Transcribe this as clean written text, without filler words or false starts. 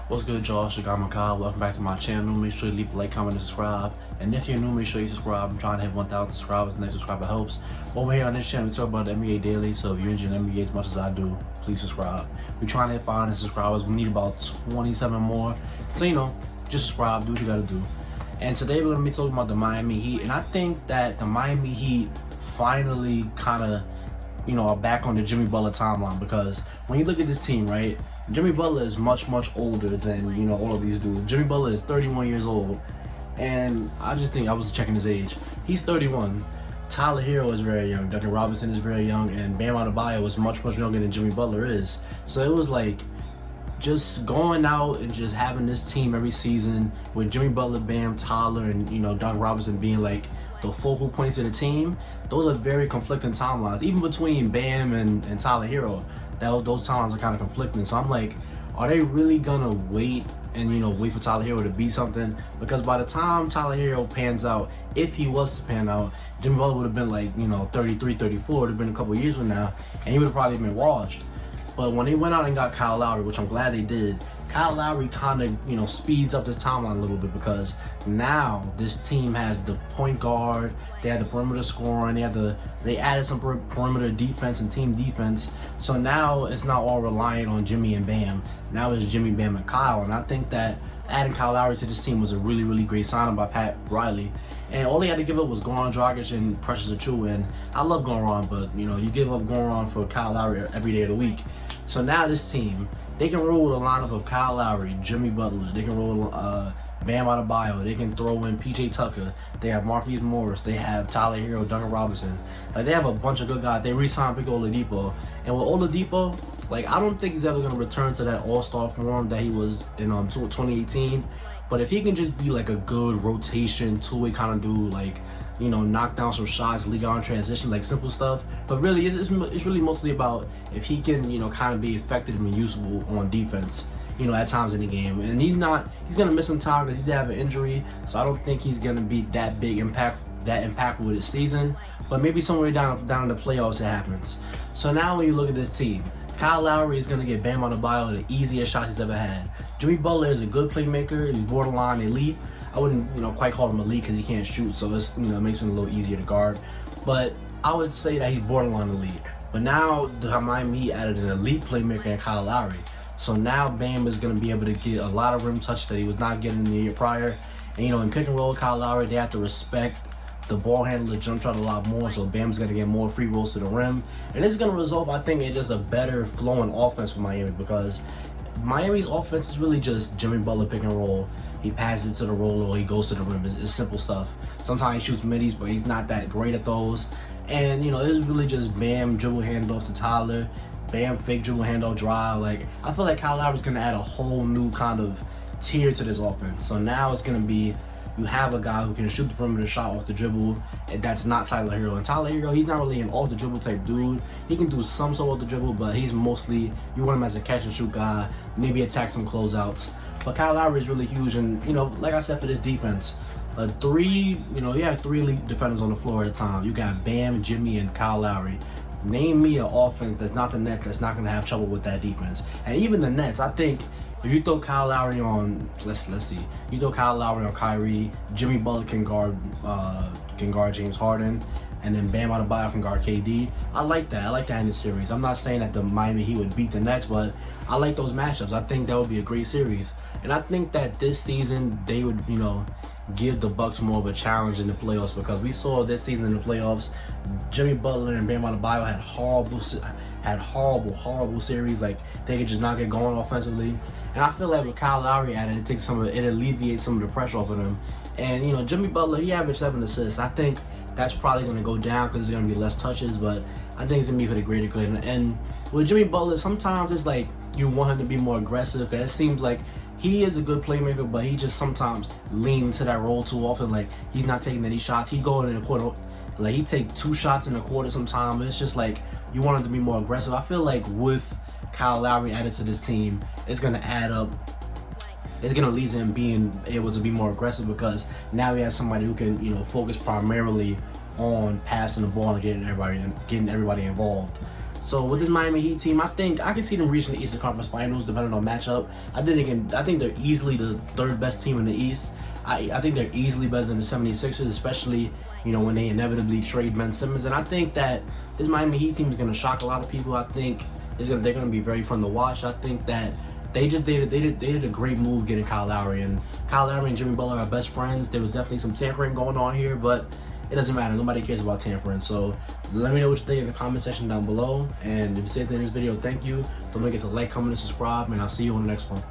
What's good, y'all? It's your guy Kyle. Welcome back to my channel. Make sure you leave a like, comment, and subscribe. And if you're new, make sure you subscribe. I'm trying to hit 1,000 subscribers. The next subscriber helps. Over here on this channel, we talk about the NBA daily. So if you're into the NBA as much as I do, please subscribe. We're trying to hit 500 subscribers. We need about 27 more. So, just subscribe. Do what you got to do. And today we're going to be talking about the Miami Heat. And I think that the Miami Heat finally kind of are back on the Jimmy Butler timeline, because when you look at this team, right, Jimmy Butler is much older than all of these dudes. Jimmy Butler is 31 years old, and I just think, I was checking his age, he's 31. Tyler Hero is very young, Duncan Robinson is very young, and Bam Adebayo is much younger than Jimmy Butler is. So it was like just going out and just having this team every season with Jimmy Butler, Bam, Tyler, and Duncan Robinson being like the focal points of the team. Those are very conflicting timelines. Even between Bam and Tyler Hero, those timelines are kind of conflicting. So I'm like, are they really gonna wait and wait for Tyler Hero to beat something? Because by the time Tyler Hero pans out, if he was to pan out, Jimmy Butler would have been like 33, 34. It would have been a couple years from now, and he would have probably been washed. But when they went out and got Kyle Lowry, which I'm glad they did, Kyle Lowry kind of, speeds up this timeline a little bit, because now this team has the point guard, they had the perimeter scoring, they added some perimeter defense and team defense. So now it's not all reliant on Jimmy and Bam. Now it's Jimmy, Bam, and Kyle. And I think that adding Kyle Lowry to this team was a really great signing by Pat Riley. And all they had to give up was Goran Dragic and Precious Achiuwa. And I love Goran, but you give up Goran for Kyle Lowry every day of the week. So now this team, they can roll with a lineup of Kyle Lowry, Jimmy Butler. They can roll Bam Adebayo. They can throw in PJ Tucker. They have Marquise Morris. They have Tyler Hero, Duncan Robinson. Like, they have a bunch of good guys. They re-signed big oladipo. And with oladipo, like, I don't think he's ever going to return to that all-star form that he was in 2018. But if he can just be like a good rotation, two-way kind of dude, like, knock down some shots, league on transition, like simple stuff. But really, it's really mostly about if he can, kind of be effective and useful on defense, at times in the game. And he's gonna miss some time because he did have an injury, so I don't think he's gonna be that impactful with his season. But maybe somewhere down in the playoffs it happens. So now when you look at this team, Kyle Lowry is gonna get Bam Adebayo the easiest shots he's ever had. Jimmy Butler is a good playmaker. He's borderline elite. I wouldn't, quite call him elite because he can't shoot, so it's, it makes him a little easier to guard. But I would say that he's borderline elite. But now the Miami added an elite playmaker in Kyle Lowry. So now Bam is going to be able to get a lot of rim touches that he was not getting in the year prior. And in pick and roll with Kyle Lowry, they have to respect the ball handler jump shot a lot more, so Bam's going to get more free rolls to the rim. And this is going to result, I think, in just a better flowing offense for Miami, because Miami's offense is really just Jimmy Butler pick and roll. He passes it to the roller or he goes to the rim. It's simple stuff. Sometimes he shoots middies, but he's not that great at those. And it's really just Bam dribble handoff to Tyler, Bam fake dribble handoff drive. Like, I feel like Kyle Lowry's gonna add a whole new kind of tier to this offense. So now it's gonna be, you have a guy who can shoot the perimeter shot off the dribble, and that's not Tyler Hero. And Tyler Hero, he's not really an off the dribble type dude. He can do some sort of off the dribble, but he's mostly, you want him as a catch and shoot guy, maybe attack some closeouts. But Kyle Lowry is really huge, and like I said, for this defense, you have three elite defenders on the floor at a time. You got Bam, Jimmy, and Kyle Lowry. Name me an offense that's not the Nets that's not gonna have trouble with that defense. And even the Nets, I think, if you throw Kyle Lowry on, let's see. You throw Kyle Lowry on Kyrie, Jimmy Butler can guard James Harden, and then Bam Adebayo can guard KD. I like that. I like that in this series. I'm not saying that the Miami Heat would beat the Nets, but I like those matchups. I think that would be a great series. And I think that this season they would, give the Bucks more of a challenge in the playoffs, because we saw this season in the playoffs, Jimmy Butler and Bam Adebayo had horrible series. Like, they could just not get going offensively. And I feel like with Kyle Lowry at it, it alleviates some of the pressure off of him. And Jimmy Butler, he averaged 7 assists. I think that's probably going to go down because there's going to be less touches, but I think it's going to be for the greater good. And with Jimmy Butler, sometimes it's like you want him to be more aggressive, because it seems like he is a good playmaker, but he just sometimes leans to that role too often. Like, he's not taking any shots. He going in a quarter, like, he take 2 shots in a quarter sometimes. It's just like you want him to be more aggressive. I feel like with Kyle Lowry added to this team, it's going to add up. It's going to lead to him being able to be more aggressive, because now he has somebody who can, focus primarily on passing the ball and getting everybody involved. So with this Miami Heat team, I think I can see them reaching the Eastern Conference Finals depending on matchup. I think they're easily the third best team in the East. I think they're easily better than the 76ers, especially, you know, when they inevitably trade Ben Simmons. And I think that this Miami Heat team is going to shock a lot of people. I think they're going to be very fun to watch. I think that they did a great move getting Kyle Lowry. And Kyle Lowry and Jimmy Butler are best friends. There was definitely some tampering going on here, but it doesn't matter. Nobody cares about tampering. So let me know what you think in the comment section down below. And if you said that in this video, thank you. Don't forget to like, comment, and subscribe. And I'll see you on the next one.